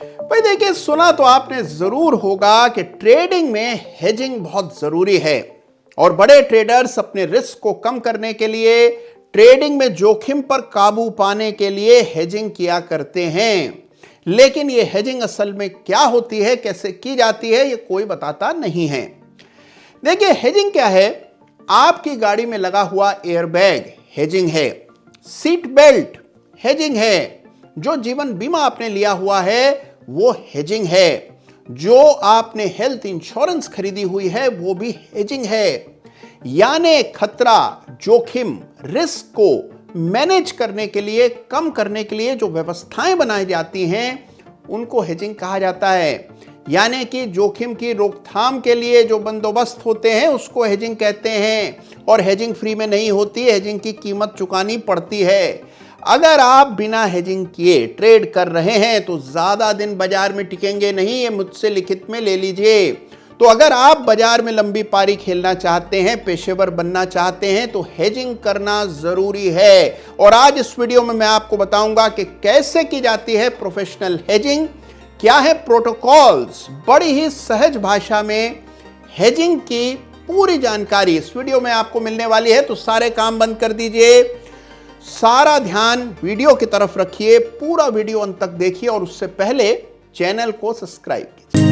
भाई देखिए, सुना तो आपने जरूर होगा कि ट्रेडिंग में हेजिंग बहुत जरूरी है और बड़े ट्रेडर्स अपने रिस्क को कम करने के लिए ट्रेडिंग में जोखिम पर काबू पाने के लिए हेजिंग किया करते हैं। लेकिन ये हेजिंग असल में क्या होती है, कैसे की जाती है, ये कोई बताता नहीं है। देखिए, हेजिंग क्या है? आपकी गाड़ी में लगा हुआ एयरबैग हेजिंग है, सीट बेल्ट हेजिंग है, जो जीवन बीमा आपने लिया हुआ है वो हेजिंग है, जो आपने हेल्थ इंश्योरेंस खरीदी हुई है वो भी हेजिंग है। यानी खतरा, जोखिम, रिस्क को मैनेज करने के लिए, कम करने के लिए जो व्यवस्थाएं बनाई जाती हैं उनको हेजिंग कहा जाता है। यानी कि जोखिम की रोकथाम के लिए जो बंदोबस्त होते हैं उसको हेजिंग कहते हैं। और हेजिंग फ्री में नहीं होती, हेजिंग की कीमत चुकानी पड़ती है। अगर आप बिना हेजिंग किए ट्रेड कर रहे हैं तो ज्यादा दिन बाजार में टिकेंगे नहीं, ये मुझसे लिखित में ले लीजिए। तो अगर आप बाजार में लंबी पारी खेलना चाहते हैं, पेशेवर बनना चाहते हैं, तो हेजिंग करना जरूरी है। और आज इस वीडियो में मैं आपको बताऊंगा कि कैसे की जाती है प्रोफेशनल हेजिंग, क्या है प्रोटोकॉल्स, बड़ी ही सहज भाषा में हेजिंग की पूरी जानकारी इस वीडियो में आपको मिलने वाली है। तो सारे काम बंद कर दीजिए, सारा ध्यान वीडियो की तरफ रखिए, पूरा वीडियो अंत तक देखिए और उससे पहले चैनल को सब्सक्राइब कीजिए।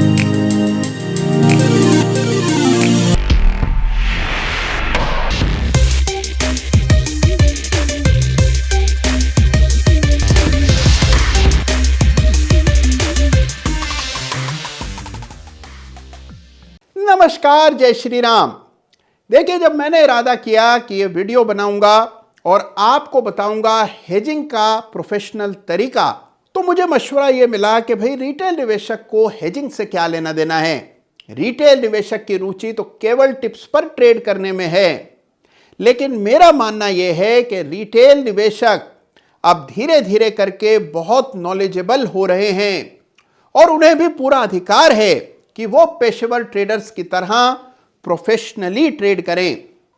नमस्कार, जय श्री राम। देखिए, जब मैंने इरादा किया कि ये वीडियो बनाऊंगा और आपको बताऊंगा हेजिंग का प्रोफेशनल तरीका, तो मुझे मशवरा यह मिला कि भाई रिटेल निवेशक को हेजिंग से क्या लेना देना है। रिटेल निवेशक की रुचि तो केवल टिप्स पर ट्रेड करने में है। लेकिन मेरा मानना यह है कि रिटेल निवेशक अब धीरे धीरे करके बहुत नॉलेजेबल हो रहे हैं और उन्हें भी पूरा अधिकार है कि वो पेशेवर ट्रेडर्स की तरह प्रोफेशनली ट्रेड करें।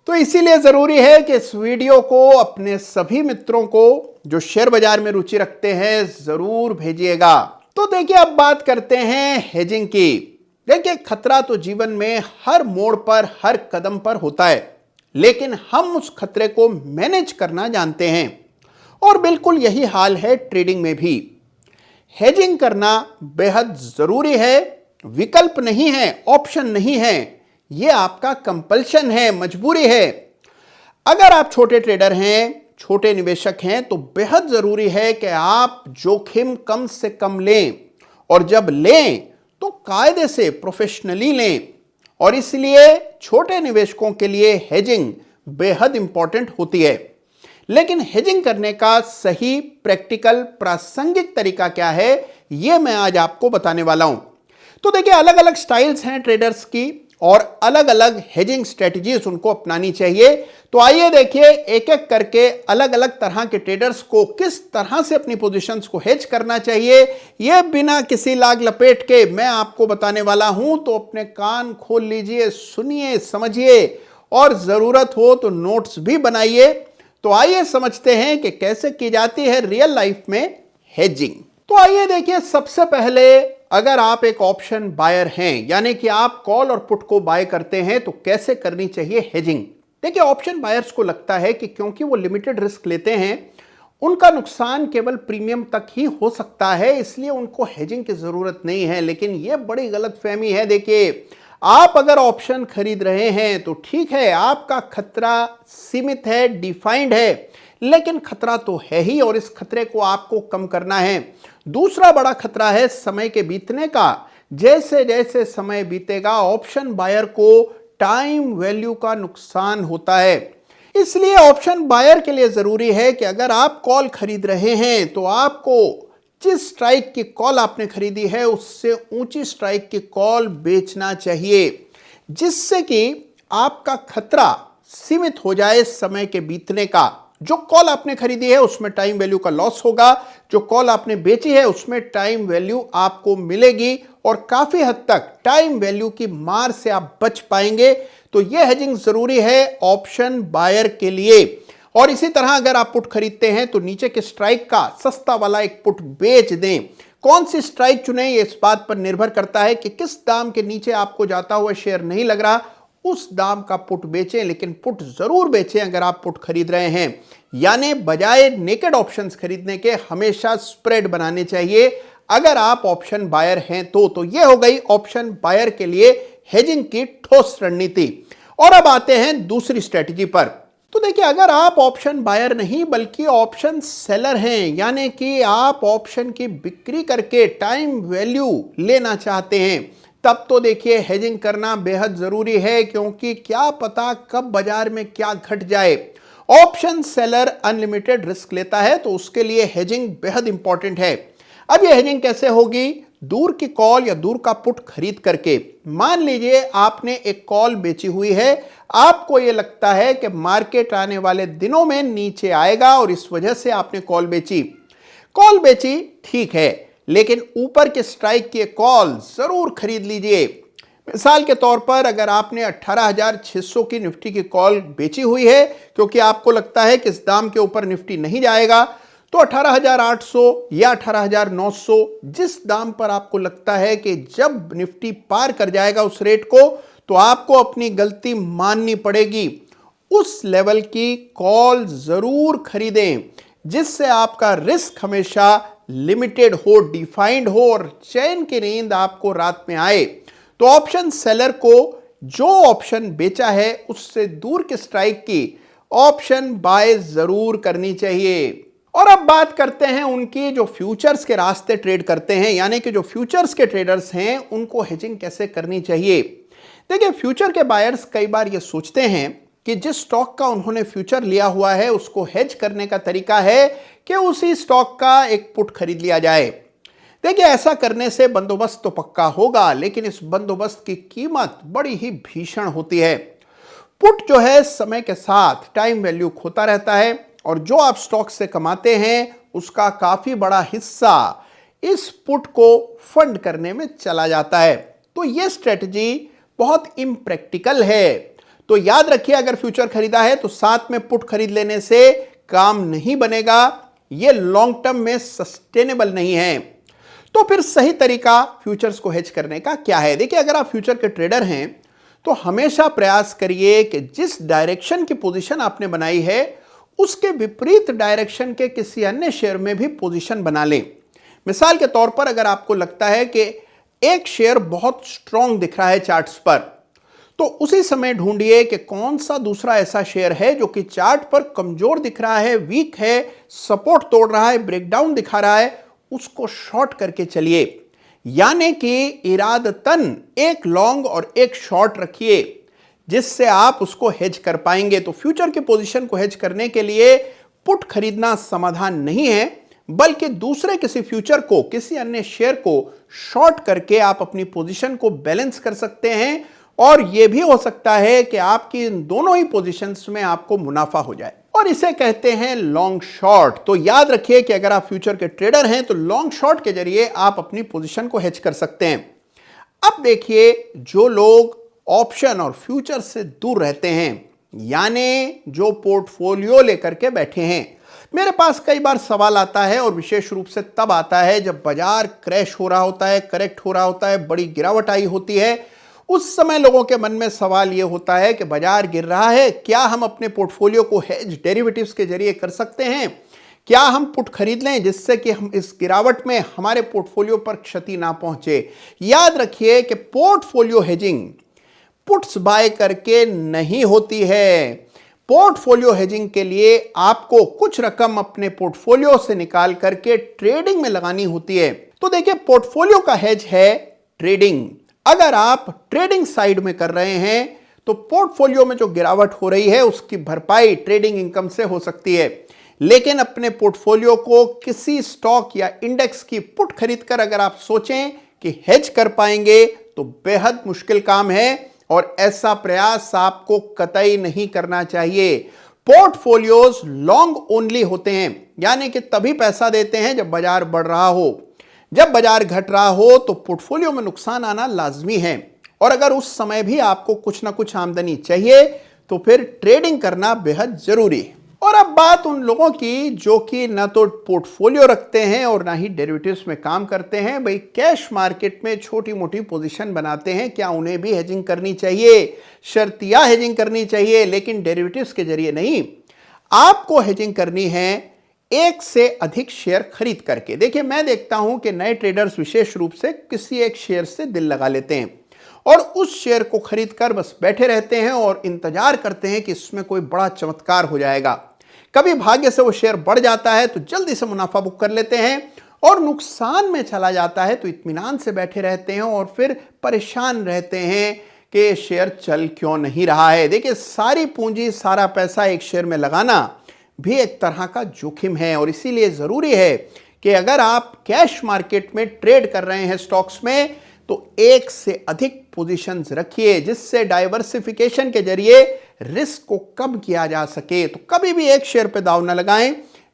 तो इसीलिए जरूरी है कि इस वीडियो को अपने सभी मित्रों को जो शेयर बाजार में रुचि रखते हैं जरूर भेजिएगा। तो देखिए, अब बात करते हैं हेजिंग की। देखिए, खतरा तो जीवन में हर मोड़ पर, हर कदम पर होता है, लेकिन हम उस खतरे को मैनेज करना जानते हैं। और बिल्कुल यही हाल है ट्रेडिंग में भी। हेजिंग करना बेहद जरूरी है, विकल्प नहीं है, ऑप्शन नहीं है, यह आपका कंपल्शन है, मजबूरी है। अगर आप छोटे ट्रेडर हैं, छोटे निवेशक हैं, तो बेहद जरूरी है कि आप जोखिम कम से कम लें और जब लें तो कायदे से, प्रोफेशनली लें। और इसलिए छोटे निवेशकों के लिए हेजिंग बेहद इंपॉर्टेंट होती है। लेकिन हेजिंग करने का सही, प्रैक्टिकल, प्रासंगिक तरीका क्या है, यह मैं आज आपको बताने वाला हूं। तो देखिए, अलग अलग स्टाइल्स हैं ट्रेडर्स की और अलग अलग हेजिंग स्ट्रेटजीज उनको अपनानी चाहिए। तो आइए देखिए, एक एक करके अलग अलग तरह के ट्रेडर्स को किस तरह से अपनी पोजीशंस को हेज करना चाहिए, यह बिना किसी लाग लपेट के मैं आपको बताने वाला हूं। तो अपने कान खोल लीजिए, सुनिए, समझिए और जरूरत हो तो नोट्स भी बनाइए। तो आइए समझते हैं कि कैसे की जाती है रियल लाइफ में हेजिंग। तो आइए देखिए, सबसे पहले अगर आप एक ऑप्शन बायर हैं, यानी कि आप कॉल और पुट को बाय करते हैं, तो कैसे करनी चाहिए हेजिंग। देखिए, ऑप्शन बायर्स को लगता है कि क्योंकि वो लिमिटेड रिस्क लेते हैं, उनका नुकसान केवल प्रीमियम तक ही हो सकता है, इसलिए उनको हेजिंग की जरूरत नहीं है। लेकिन यह बड़ी गलतफहमी है। देखिए, आप अगर ऑप्शन खरीद रहे हैं तो ठीक है, आपका खतरा सीमित है, डिफाइंड है, लेकिन खतरा तो है ही और इस खतरे को आपको कम करना है। दूसरा बड़ा खतरा है समय के बीतने का। जैसे जैसे समय बीतेगा, ऑप्शन बायर को टाइम वैल्यू का नुकसान होता है। इसलिए ऑप्शन बायर के लिए जरूरी है कि अगर आप कॉल खरीद रहे हैं तो आपको जिस स्ट्राइक की कॉल आपने खरीदी है उससे ऊंची स्ट्राइक की कॉल बेचना चाहिए, जिससे कि आपका खतरा सीमित हो जाए समय के बीतने का। जो कॉल आपने खरीदी है उसमें टाइम वैल्यू का लॉस होगा, जो कॉल आपने बेची है उसमें टाइम वैल्यू आपको मिलेगी और काफी हद तक टाइम वैल्यू की मार से आप बच पाएंगे। तो यह हेजिंग जरूरी है ऑप्शन बायर के लिए। और इसी तरह अगर आप पुट खरीदते हैं तो नीचे के स्ट्राइक का सस्ता वाला एक पुट बेच दें। कौन सी स्ट्राइक चुने ये इस बात पर निर्भर करता है कि किस दाम के नीचे आपको जाता हुआ शेयर नहीं लग रहा, उस दाम का पुट बेचें, लेकिन पुट जरूर बेचें अगर आप पुट खरीद रहे हैं। यानी बजाय नेकेड ऑप्शंस खरीदने के हमेशा स्प्रेड बनाने चाहिए अगर आप ऑप्शन बायर हैं तो ये हो गई ऑप्शन बायर के लिए हेजिंग की ठोस रणनीति। और अब आते हैं दूसरी स्ट्रेटजी पर। तो देखिए, अगर आप ऑप्शन बायर नहीं बल्कि ऑप्शन सेलर हैं, यानी कि आप ऑप्शन की बिक्री करके टाइम वैल्यू लेना चाहते हैं, तब तो देखिए हेजिंग करना बेहद जरूरी है, क्योंकि क्या पता कब बाजार में क्या घट जाए। ऑप्शन सेलर अनलिमिटेड रिस्क लेता है, तो उसके लिए हेजिंग बेहद इंपॉर्टेंट है। अब यह हेजिंग कैसे होगी? दूर की कॉल या दूर का पुट खरीद करके। मान लीजिए आपने एक कॉल बेची हुई है, आपको यह लगता है कि मार्केट आने वाले दिनों में नीचे आएगा और इस वजह से आपने कॉल बेची, ठीक है, लेकिन ऊपर के स्ट्राइक की कॉल जरूर खरीद लीजिए। मिसाल के तौर पर अगर आपने 18,600 की निफ्टी की कॉल बेची हुई है, क्योंकि आपको लगता है कि इस दाम के ऊपर निफ्टी नहीं जाएगा, तो 18,800 या 18,900 जिस दाम पर आपको लगता है कि जब निफ्टी पार कर जाएगा उस रेट को, तो आपको अपनी गलती माननी पड़ेगी। उस लेवल की कॉल जरूर खरीदें, जिससे आपका रिस्क हमेशा लिमिटेड हो, डिफाइंड हो और चैन की नींद आपको रात में आए। तो ऑप्शन सेलर को जो ऑप्शन बेचा है उससे दूर के स्ट्राइक की ऑप्शन बाय जरूर करनी चाहिए। और अब बात करते हैं उनकी जो फ्यूचर्स के रास्ते ट्रेड करते हैं, यानी कि जो फ्यूचर्स के ट्रेडर्स हैं, उनको हेजिंग कैसे करनी चाहिए। देखिए, फ्यूचर के बायर्स कई बार ये सोचते हैं कि जिस स्टॉक का उन्होंने फ्यूचर लिया हुआ है उसको हेज करने का तरीका है कि उसी स्टॉक का एक पुट खरीद लिया जाए। देखिए, ऐसा करने से बंदोबस्त तो पक्का होगा, लेकिन इस बंदोबस्त की कीमत बड़ी ही भीषण होती है। पुट जो है समय के साथ टाइम वैल्यू खोता रहता है, और जो आप स्टॉक से कमाते हैं उसका काफी बड़ा हिस्सा इस पुट को फंड करने में चला जाता है। तो यह स्ट्रेटजी बहुत इम्प्रैक्टिकल है। तो याद रखिए, अगर फ्यूचर खरीदा है तो साथ में पुट खरीद लेने से काम नहीं बनेगा, यह लॉन्ग टर्म में सस्टेनेबल नहीं है। तो फिर सही तरीका फ्यूचर्स को हेज करने का क्या है? देखिए, अगर आप फ्यूचर के ट्रेडर हैं तो हमेशा प्रयास करिए कि जिस डायरेक्शन की पोजीशन आपने बनाई है उसके विपरीत डायरेक्शन के किसी अन्य शेयर में भी पोजीशन बना लें। मिसाल के तौर पर अगर आपको लगता है कि एक शेयर बहुत स्ट्रांग दिख रहा है चार्ट्स पर, तो उसी समय ढूंढिए कि कौन सा दूसरा ऐसा शेयर है जो कि चार्ट पर कमजोर दिख रहा है, वीक है, सपोर्ट तोड़ रहा है, ब्रेकडाउन दिखा रहा है, उसको शॉर्ट करके चलिए। यानी कि इरादतन एक लॉन्ग और एक शॉर्ट रखिए, जिससे आप उसको हेज कर पाएंगे। तो फ्यूचर की पोजीशन को हेज करने के लिए पुट खरीदना समाधान नहीं है, बल्कि दूसरे किसी फ्यूचर को, किसी अन्य शेयर को शॉर्ट करके आप अपनी पोजीशन को बैलेंस कर सकते हैं। और यह भी हो सकता है कि आपकी इन दोनों ही पोजीशंस में आपको मुनाफा हो जाए, और इसे कहते हैं लॉन्ग शॉर्ट। तो याद रखिए कि अगर आप फ्यूचर के ट्रेडर हैं तो लॉन्ग शॉर्ट के जरिए आप अपनी पोजीशन को हेज कर सकते हैं। अब देखिए, जो लोग ऑप्शन और फ्यूचर से दूर रहते हैं, यानी जो पोर्टफोलियो लेकर के बैठे हैं, मेरे पास कई बार सवाल आता है, और विशेष रूप से तब आता है जब बाजार क्रैश हो रहा होता है, करेक्ट हो रहा होता है, बड़ी गिरावट आई होती है। उस समय लोगों के मन में सवाल यह होता है कि बाजार गिर रहा है, क्या हम अपने पोर्टफोलियो को हेज डेरिवेटिव्स के जरिए कर सकते हैं? क्या हम पुट खरीद लें जिससे कि हम इस गिरावट में हमारे पोर्टफोलियो पर क्षति ना पहुंचे? याद रखिए कि पोर्टफोलियो हेजिंग पुट्स बाय करके नहीं होती है। पोर्टफोलियो हेजिंग के लिए आपको कुछ रकम अपने पोर्टफोलियो से निकाल करके ट्रेडिंग में लगानी होती है। तो देखिए, पोर्टफोलियो का हेज है ट्रेडिंग। अगर आप ट्रेडिंग साइड में कर रहे हैं तो पोर्टफोलियो में जो गिरावट हो रही है उसकी भरपाई ट्रेडिंग इनकम से हो सकती है। लेकिन अपने पोर्टफोलियो को किसी स्टॉक या इंडेक्स की पुट खरीदकर अगर आप सोचें कि हेज कर पाएंगे तो बेहद मुश्किल काम है, और ऐसा प्रयास आपको कतई नहीं करना चाहिए। पोर्टफोलियोज लॉन्ग ओनली होते हैं, यानी कि तभी पैसा देते हैं जब बाजार बढ़ रहा हो। जब बाजार घट रहा हो तो पोर्टफोलियो में नुकसान आना लाजमी है, और अगर उस समय भी आपको कुछ ना कुछ आमदनी चाहिए तो फिर ट्रेडिंग करना बेहद जरूरी है। और अब बात उन लोगों की जो कि न तो पोर्टफोलियो रखते हैं और ना ही डेरिवेटिव्स में काम करते हैं। भाई कैश मार्केट में छोटी मोटी पोजीशन बनाते हैं, क्या उन्हें भी हेजिंग करनी चाहिए? शर्तिया हेजिंग करनी चाहिए, लेकिन डेरिवेटिव्स के जरिए नहीं। आपको हेजिंग करनी है एक से अधिक शेयर खरीद करके। देखिए, मैं देखता हूं कि नए ट्रेडर्स विशेष रूप से किसी एक शेयर से दिल लगा लेते हैं और उस शेयर को खरीद कर बस बैठे रहते हैं और इंतजार करते हैं कि इसमें कोई बड़ा चमत्कार हो जाएगा। कभी भाग्य से वो शेयर बढ़ जाता है तो जल्दी से मुनाफा बुक कर लेते हैं, और नुकसान में चला जाता है तो इत्मीनान से बैठे रहते हैं और फिर परेशान रहते हैं कि शेयर चल क्यों नहीं रहा है। देखिए, सारी पूंजी, सारा पैसा एक शेयर में लगाना भी एक तरह का जोखिम है, और इसीलिए जरूरी है कि अगर आप कैश मार्केट में ट्रेड कर रहे हैं स्टॉक्स में, तो एक से अधिक पोजीशंस रखिए, जिससे डाइवर्सिफिकेशन के जरिए रिस्क को कम किया जा सके। तो कभी भी एक शेयर पे दांव न लगाएं।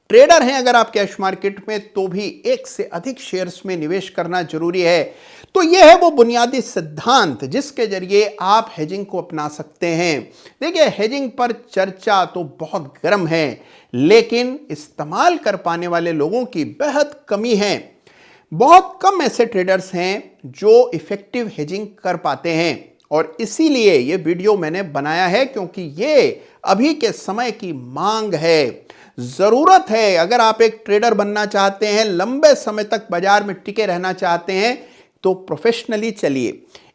ट्रेडर हैं अगर आप कैश मार्केट में, तो भी एक से अधिक शेयर्स में निवेश करना जरूरी है। तो यह है वो बुनियादी सिद्धांत जिसके जरिए आप हेजिंग को अपना सकते हैं। देखिए, हेजिंग पर चर्चा तो बहुत गर्म है, लेकिन इस्तेमाल कर पाने वाले लोगों की बेहद कमी है। बहुत कम ऐसे ट्रेडर्स हैं जो इफेक्टिव हेजिंग कर पाते हैं, और इसीलिए ये वीडियो मैंने बनाया है, क्योंकि ये अभी के समय की मांग है, जरूरत है। अगर आप एक ट्रेडर बनना चाहते हैं, लंबे समय तक बाजार में टिके रहना चाहते हैं, तो प्रोफेशनली चलिए।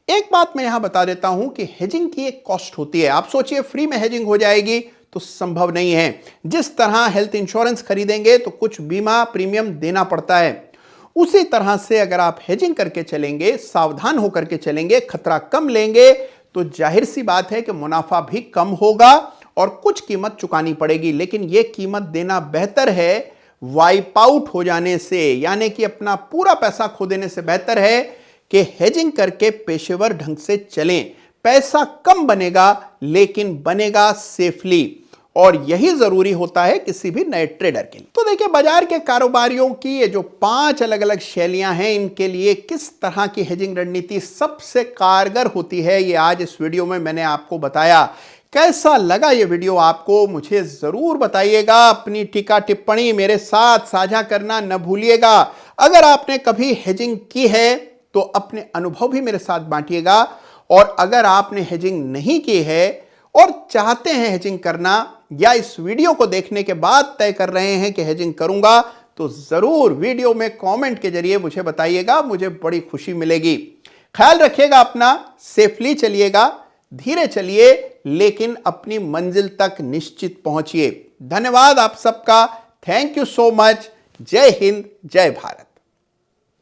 एक बात मैं यहां बता देता हूं कि हेजिंग की एक कॉस्ट होती है। आप सोचिए फ्री में हेजिंग हो जाएगी तो संभव नहीं है। जिस तरह हेल्थ इंश्योरेंस खरीदेंगे तो कुछ बीमा प्रीमियम देना पड़ता है, उसी तरह से अगर आप हेजिंग करके चलेंगे, सावधान होकर के चलेंगे, खतरा कम लेंगे, तो जाहिर सी बात है कि मुनाफा भी कम होगा और कुछ कीमत चुकानी पड़ेगी। लेकिन यह कीमत देना बेहतर है वाइप आउट हो जाने से, यानी कि अपना पूरा पैसा खो देने से बेहतर है कि हेजिंग करके पेशेवर ढंग से चलें। पैसा कम बनेगा लेकिन बनेगा सेफली, और यही जरूरी होता है किसी भी नए ट्रेडर के लिए। तो देखिए, बाजार के कारोबारियों की ये जो 5 अलग अलग शैलियां हैं, इनके लिए किस तरह की हेजिंग रणनीति सबसे कारगर होती है, ये आज इस वीडियो में मैंने आपको बताया। कैसा लगा ये वीडियो आपको, मुझे जरूर बताइएगा। अपनी टीका टिप्पणी मेरे साथ साझा करना न भूलिएगा। अगर आपने कभी हेजिंग की है तो अपने अनुभव भी मेरे साथ बांटिएगा, और अगर आपने हेजिंग नहीं की है और चाहते हैं हेजिंग करना, या इस वीडियो को देखने के बाद तय कर रहे हैं कि हेजिंग करूंगा, तो जरूर वीडियो में कमेंट के जरिए मुझे बताइएगा, मुझे बड़ी खुशी मिलेगी। ख्याल रखिएगा अपना, सेफली चलिएगा, धीरे चलिए, लेकिन अपनी मंजिल तक निश्चित पहुंचिए। धन्यवाद आप सबका, थैंक यू सो मच। जय हिंद, जय भारत।